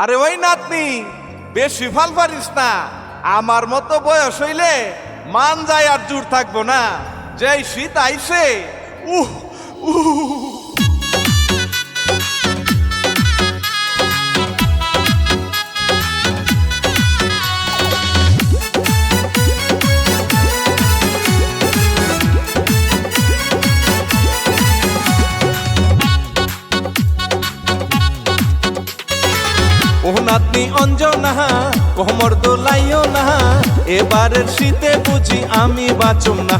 আরে ওই নাতনি, বেশি ফাল পারিস না। আমার মতো বয়স হইলে মান যায় আর জোর থাকবো না। যেই শীত আইছে, উহ উহ। ও নাতনি অঞ্জনা, কোমর দোলাইও না, এবারের শীতে বুঝি আমি বাঁচুম না,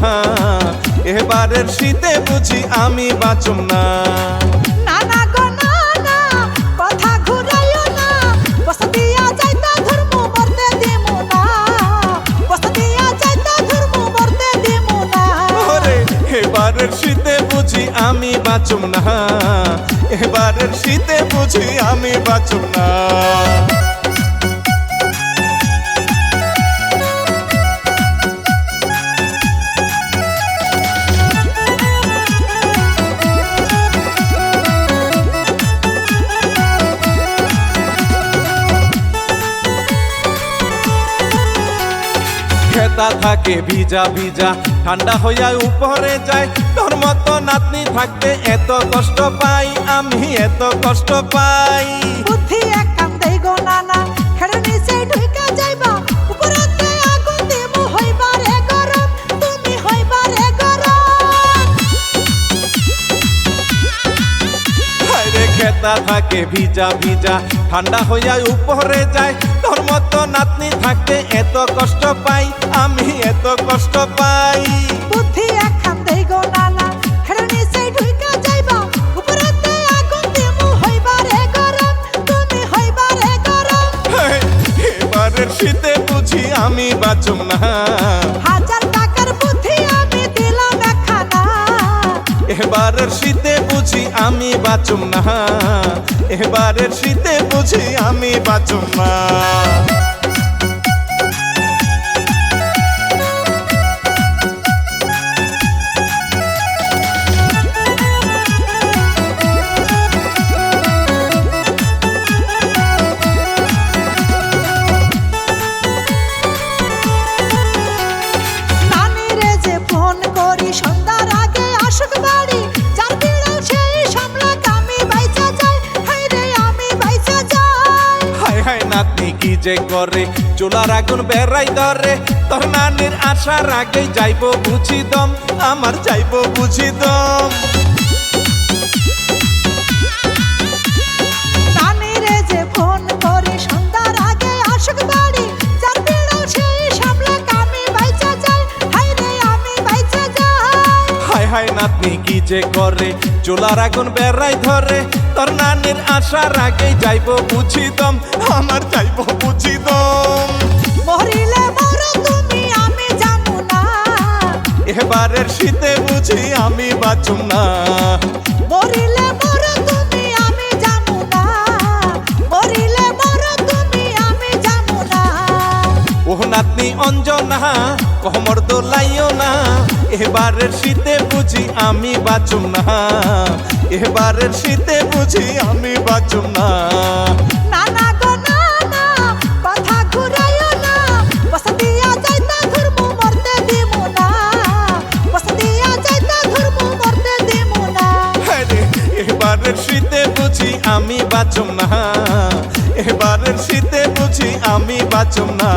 এবারের শীতে বুঝি আমি বাঁচুম না। না না গো না না, কথা ঘুরাইও না, বসতিয়া যাইতা ধর্ম মরতে দিমু না, বসতিয়া যাইতা ধর্ম মরতে দিমু না। ওরে এবারের শীতে বুঝি আমি বাঁচুম না, এবারের শীতে বুঝি আমি বাঁচুম না। খেতা থাকে ভিজা ভিজা, ঠান্ডা হইয়া উপরে যায়। তোর মতো নাতনি থাকতে এত কষ্ট পাই আমি, এত কষ্ট পাই। বুদ্ধি এক কাম দেই গো না না, খেড়ে নিচে ঢুইকা যাইবা, উপরেতে আগুন দিমু হইবারে গরম, তুমি হইবারে গরম। হায়রে খেতা থাকে ভিজা ভিজা, ঠান্ডা হইয়া উপরে যায়। তোর মতো নাতনি থাকতে এত কষ্ট পাই আমি, এত কষ্ট পাই। বুদ্ধি এক কাম দেই গো না না, খেড়ে নিচে ঢুইকা যাইবা, উপরেতে আগুন দিমু হইবারে গরম, তুমি হইবারে গরম। এবারের শীতে বুঝি আমি বাঁচুম না, 1000 টাকার বুদ্ধি আমি দিলাম একখানা। এবারের শীতে বুঝি আমি বাঁচুম না, এবারের শীতে বুঝি আমি বাঁচুম না। নানিরে যে ফোন করি সন্ধ্যার আগে আসুক বাড়ি, যার বিড়াল সেই সামলাক আমি বাইচা যাই, হায়রে আমি বাইচা যাই। হায় হায় নাতনি কি যে করে, চুলার আগুন বেড়াই ধরে। তোর নানির আসার আগে যাইবো বুঝি দম, আমার যাইবো বুঝি দম। নানিরে যে ফোন করি সন্ধ্যার আগে আসুক বাড়ি, যার বিড়াল সেই সামলাক আমি বাইচা যাই, হায়রে আমি বাইচা যাই। হায় হায় নাতনি কি যে করে, চুলার আগুন বেড়াই ধরে। তোর নানির আসার আগে যাইবো বুঝি দম, আমার যাইবো বুঝি দম। মরিলে মরো তুমি আমি যামু না, এবারের শীতে বুঝি আমি বাঁচুম না, মরিলে মরো তুমি আমি যামু না, মরিলে মরো তুমি আমি যামু না। ও নাতনি অঞ্জনা, কোমর দোলাইও না, এবারের শীতে বুঝি আমি বাঁচুম না, এবারের শীতে বুঝি আমি বাঁচুম না। না না গো না না, কথা ঘুরাইও না, বসতিয়া যাইতা ধর্ম মরতে দিমু না, বসতিয়া যাইতা ধর্ম মরতে দিমু না। আরে এবারের শীতে বুঝি আমি বাঁচুম না, এবারের শীতে বুঝি আমি বাঁচুম না।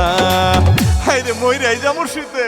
হায়রে মইরাই যামু শীতে।